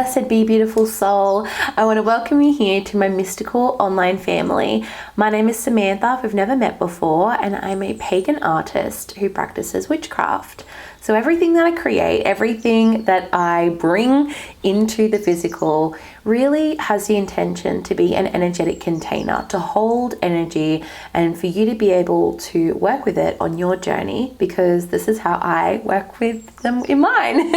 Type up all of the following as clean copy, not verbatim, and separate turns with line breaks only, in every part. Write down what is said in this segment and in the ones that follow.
blessed be beautiful soul. I want to welcome you here to my mystical online family. My name is Samantha, if we've never met before, and I'm a pagan artist who practices witchcraft. So everything that I create, everything that I bring into the physical really has the intention to be an energetic container, to hold energy and for you to be able to work with it on your journey, because this is how I work with them in mine.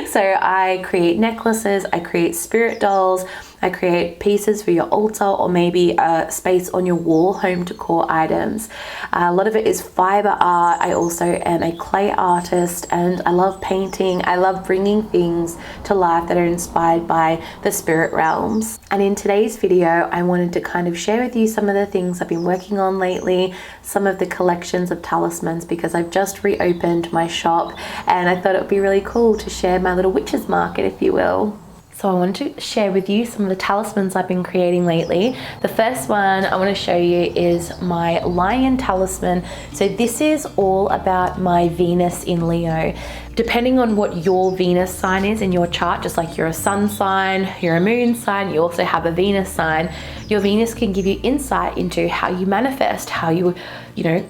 So I create necklaces, I create spirit dolls, I create pieces for your altar or maybe a space on your wall, home decor items. A lot of it is fiber art. I also am a clay artist and I love painting. I love bringing things to life that are inspired by the spirit realms. And in today's video, I wanted to kind of share with you some of the things I've been working on lately, some of the collections of talismans, because I've just reopened my shop and I thought it would be really cool to share my little witches market, if you will. So I wanted to share with you some of the talismans I've been creating lately. The first one I want to show you is my lion talisman. So this is all about my Venus in Leo. Depending on what your Venus sign is in your chart, just like you're a sun sign, you're a moon sign, you also have a Venus sign, your Venus can give you insight into how you manifest, how you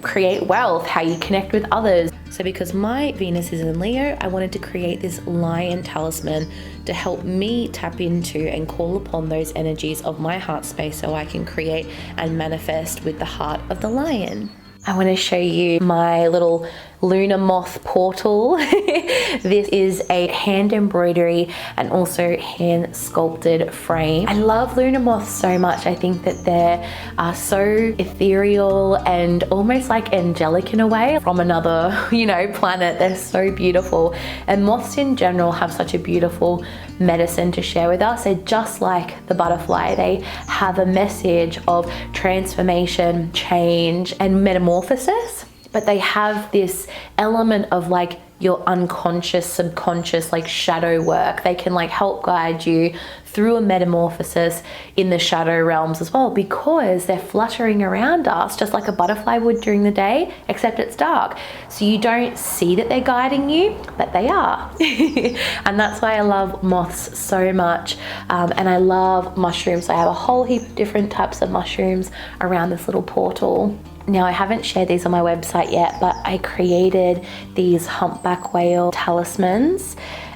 create wealth, how you connect with others. So because my Venus is in Leo, I wanted to create this lion talisman to help me tap into and call upon those energies of my heart space so I can create and manifest with the heart of the lion. I want to show you my little lunar moth portal. This is a hand embroidery and also hand sculpted frame. I love lunar moths so much. I think that they're so ethereal and almost like angelic in a way from another, planet. They're so beautiful. And moths in general have such a beautiful medicine to share with us. They're just like the butterfly. They have a message of transformation, change, and metamorphosis. But they have this element of like your unconscious, subconscious, like shadow work. They can like help guide you through a metamorphosis in the shadow realms as well, because they're fluttering around us just like a butterfly would during the day, except it's dark. So you don't see that they're guiding you, but they are. And that's why I love moths so much. And I love mushrooms. I have a whole heap of different types of mushrooms around this little portal. Now I haven't shared these on my website yet, but I created these humpback whale talismans.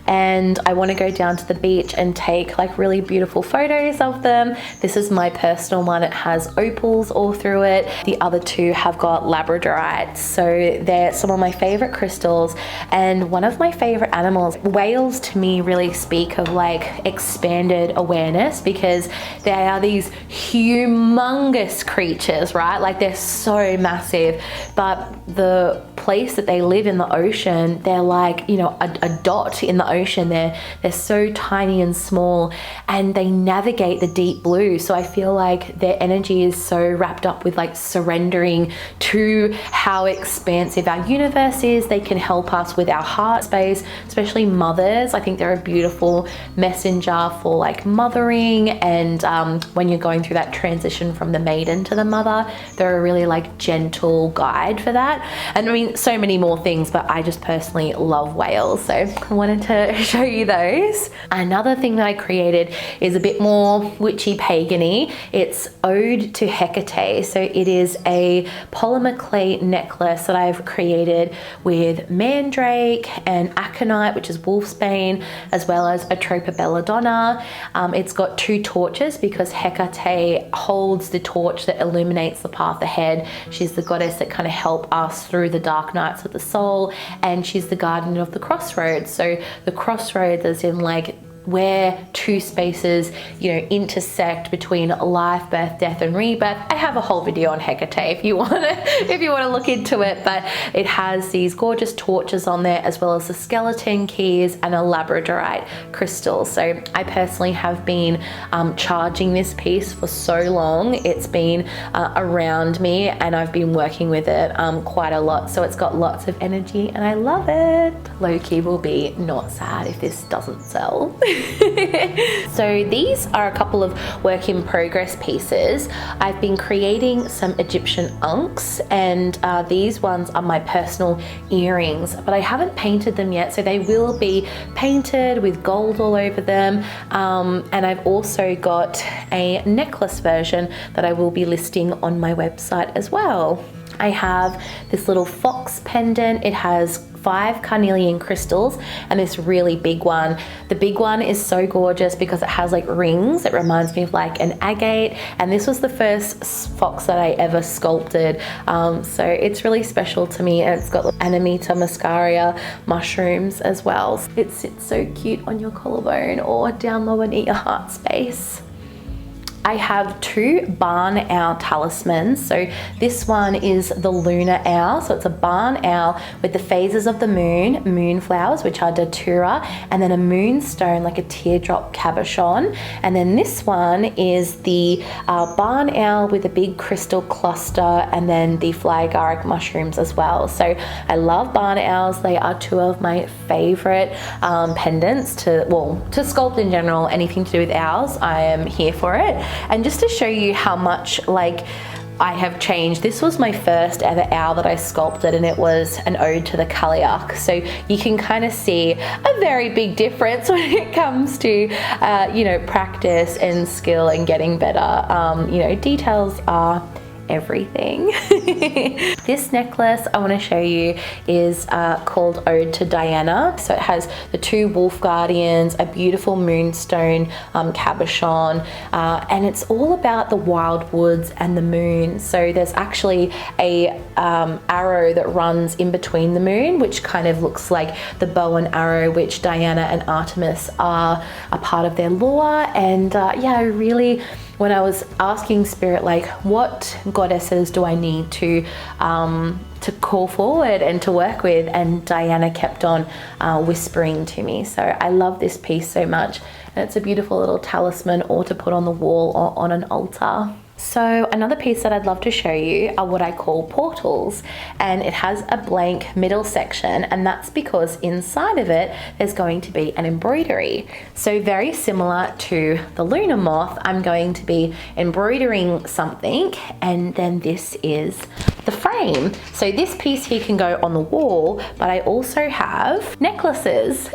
And I want to go down to the beach and take like really beautiful photos of them. This is my personal one. It has opals all through it. The other two have got labradorites. So they're some of my favorite crystals and one of my favorite animals. Whales to me really speak of like expanded awareness, because they are these humongous creatures, right? Like they're so massive, but the place that they live in the ocean, they're like, a dot in the ocean. They're so tiny and small, and they navigate the deep blue. So I feel like their energy is so wrapped up with like surrendering to how expansive our universe is. They can help us with our heart space, especially mothers. I think they're a beautiful messenger for like mothering, and when you're going through that transition from the maiden to the mother, they're a really like gentle guide for that. And I mean, so many more things, but I just personally love whales, so I wanted to show you those. Another thing that I created is a bit more witchy pagany. It's Ode to Hecate. So it is a polymer clay necklace that I've created with mandrake and aconite, which is wolfsbane, as well as Atropa belladonna. It's got two torches because Hecate holds the torch that illuminates the path ahead. She's the goddess that kind of helps us through the dark nights of the soul, and she's the guardian of the crossroads. So the crossroads as in like where two spaces, intersect between life, birth, death, and rebirth. I have a whole video on Hecate if you want to look into it, but it has these gorgeous torches on there, as well as the skeleton keys and a labradorite crystal. So I personally have been charging this piece for so long. It's been around me, and I've been working with it quite a lot. So it's got lots of energy, and I love it. Low-key will be not sad if this doesn't sell. So these are a couple of work in progress pieces. I've been creating some Egyptian unks, and these ones are my personal earrings, but I haven't painted them yet, so they will be painted with gold all over them. And I've also got a necklace version that I will be listing on my website as well. I have this little fox pendant. It has 5 carnelian crystals and this really big one. The big one is so gorgeous because it has like rings. It reminds me of like an agate, and this was the first fox that I ever sculpted. So it's really special to me, and it's got Amanita muscaria mushrooms as well. It sits so cute on your collarbone or down low and near your heart space. I have 2 barn owl talismans. So this one is the lunar owl. So it's a barn owl with the phases of the moon flowers, which are datura, and then a moonstone, like a teardrop cabochon. And then this one is the barn owl with a big crystal cluster, and then the fly agaric mushrooms as well. So I love barn owls. They are 2 of my favorite pendants to sculpt in general. Anything to do with owls, I am here for it. And just to show you how much like I have changed, this was my first ever owl that I sculpted, and it was an ode to the Kaliak. So you can kind of see a very big difference when it comes to, you know, practice and skill and getting better. You know, details are everything. This necklace I want to show you is called Ode to Diana. So it has the 2 wolf guardians, a beautiful moonstone cabochon, and it's all about the wild woods and the moon. So there's actually a arrow that runs in between the moon, which kind of looks like the bow and arrow, which Diana and Artemis are a part of their lore. And yeah, I really, when I was asking Spirit, like, what goddesses do I need to call forward and to work with, and Diana kept on whispering to me. So I love this piece so much, and it's a beautiful little talisman or to put on the wall or on an altar. So another piece that I'd love to show you are what I call portals, and it has a blank middle section, and that's because inside of it there's going to be an embroidery. So very similar to the lunar moth, I'm going to be embroidering something, and then this is the frame. So this piece here can go on the wall, but I also have necklaces.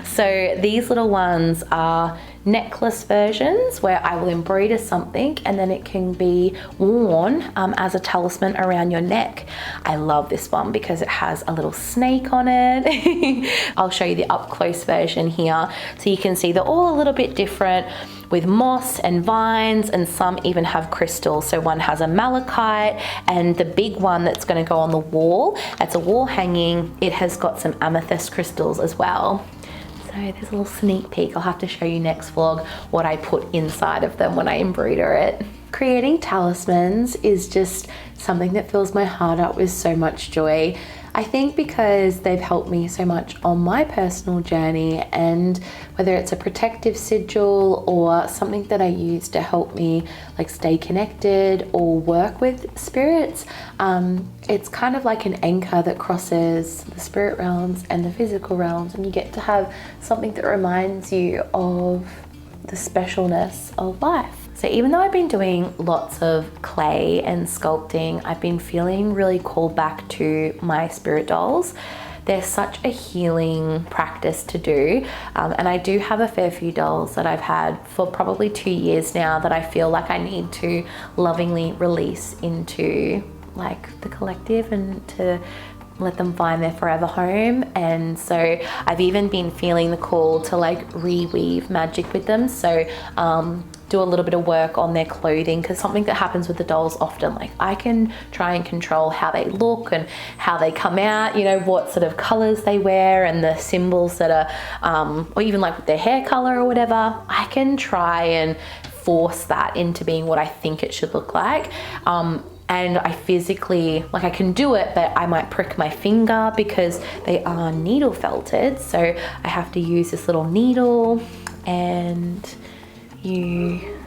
So these little ones are necklace versions where I will embroider something and then it can be worn as a talisman around your neck. I love this one because it has a little snake on it. I'll show you the up close version here so you can see they're all a little bit different, with moss and vines, and some even have crystals. So one has a malachite, and the big one that's going to go on the wall, it's a wall hanging, it has got some amethyst crystals as well. So there's a little sneak peek. I'll have to show you next vlog what I put inside of them when I embroider it. Creating talismans is just something that fills my heart up with so much joy. I think because they've helped me so much on my personal journey, and whether it's a protective sigil or something that I use to help me like stay connected or work with spirits, it's kind of like an anchor that crosses the spirit realms and the physical realms, and you get to have something that reminds you of the specialness of life. So even though I've been doing lots of clay and sculpting, I've been feeling really called back to my spirit dolls. They're such a healing practice to do. And I do have a fair few dolls that I've had for probably 2 years now that I feel like I need to lovingly release into like the collective and to let them find their forever home. And so I've even been feeling the call to like reweave magic with them. So do a little bit of work on their clothing, because something that happens with the dolls often, like I can try and control how they look and how they come out, you know, what sort of colors they wear and the symbols that are, or even like with their hair color or whatever, I can try and force that into being what I think it should look like. And I physically, like I can do it, but I might prick my finger because they are needle felted. So I have to use this little needle, and you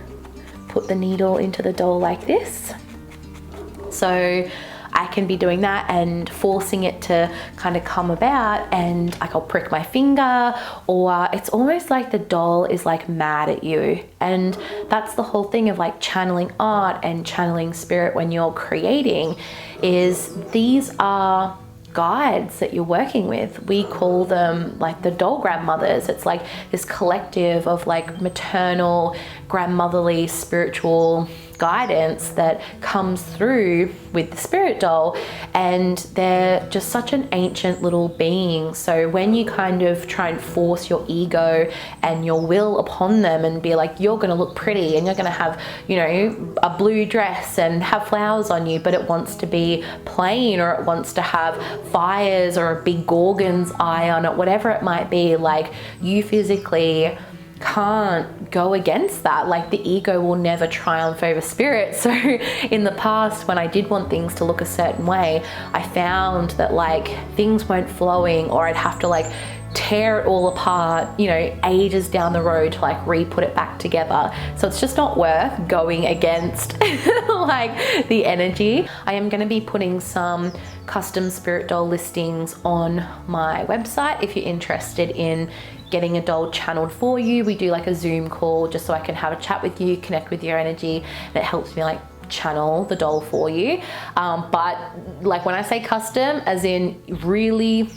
put the needle into the doll like this. So I can be doing that and forcing it to kind of come about, and like I'll prick my finger, or it's almost like the doll is like mad at you. And that's the whole thing of like channeling art and channeling spirit when you're creating, is these are guides that you're working with. We call them like the doll grandmothers. It's like this collective of like maternal, grandmotherly, spiritual guidance that comes through with the spirit doll, and they're just such an ancient little being. So when you kind of try and force your ego and your will upon them and be like, you're going to look pretty and you're going to have, you know, a blue dress and have flowers on you, but it wants to be plain, or it wants to have fires or a big Gorgon's eye on it, whatever it might be, like you physically can't go against that. Like the ego will never triumph over spirit. So in the past, when I did want things to look a certain way, I found that like things weren't flowing, or I'd have to like tear it all apart, you know, ages down the road to like re-put it back together. So it's just not worth going against like the energy. I am going to be putting some custom spirit doll listings on my website if you're interested in getting a doll channeled for you. We do like a Zoom call just so I can have a chat with you, connect with your energy, and it helps me like channel the doll for you. But like when I say custom, as in really,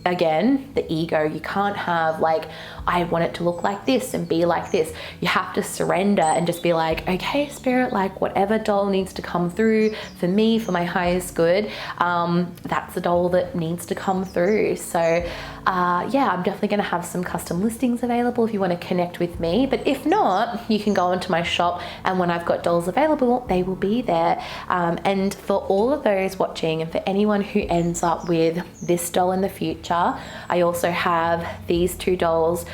again, the ego, you can't have like, I want it to look like this and be like this. You have to surrender and just be like, okay, spirit, like whatever doll needs to come through for me, for my highest good, that's the doll that needs to come through. So yeah, I'm definitely going to have some custom listings available if you want to connect with me. But if not, you can go into my shop, and when I've got dolls available, they will be there. And for all of those watching, and for anyone who ends up with this doll in the future, I also have these two dolls,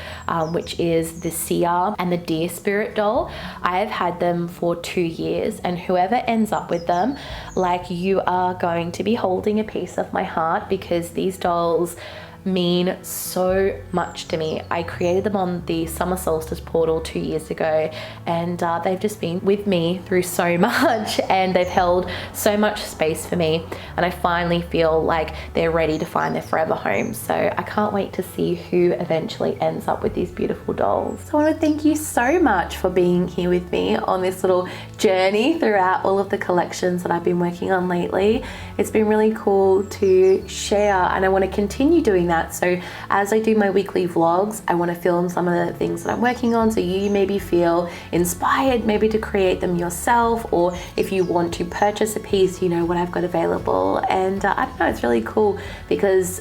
which is the seer and the deer spirit doll. I've had them for 2 years, and whoever ends up with them, like, you are going to be holding a piece of my heart, because these dolls mean so much to me. I created them on the summer solstice portal 2 years ago, and they've just been with me through so much, and they've held so much space for me, and I finally feel like they're ready to find their forever home. So I can't wait to see who eventually ends up with these beautiful dolls. So I want to thank you so much for being here with me on this little journey throughout all of the collections that I've been working on lately. It's been really cool to share, and I want to continue doing that. So as I do my weekly vlogs, I want to film some of the things that I'm working on, so you maybe feel inspired maybe to create them yourself, or if you want to purchase a piece, you know what I've got available. And I don't know, it's really cool because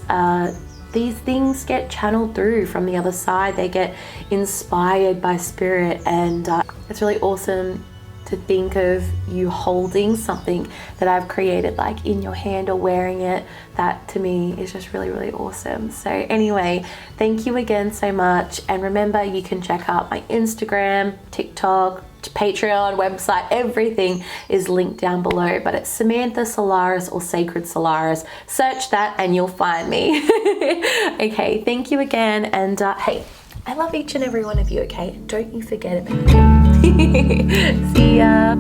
these things get channeled through from the other side. They get inspired by spirit, and it's really awesome to think of you holding something that I've created like in your hand or wearing it. That to me is just really, really awesome. So anyway, thank you again so much. And remember, you can check out my Instagram, TikTok, Patreon, website, everything is linked down below, but it's Samantha Solaris or Sacred Solaris. Search that and you'll find me. Okay, thank you again. And hey, I love each and every one of you, okay? Don't you forget about it. See ya.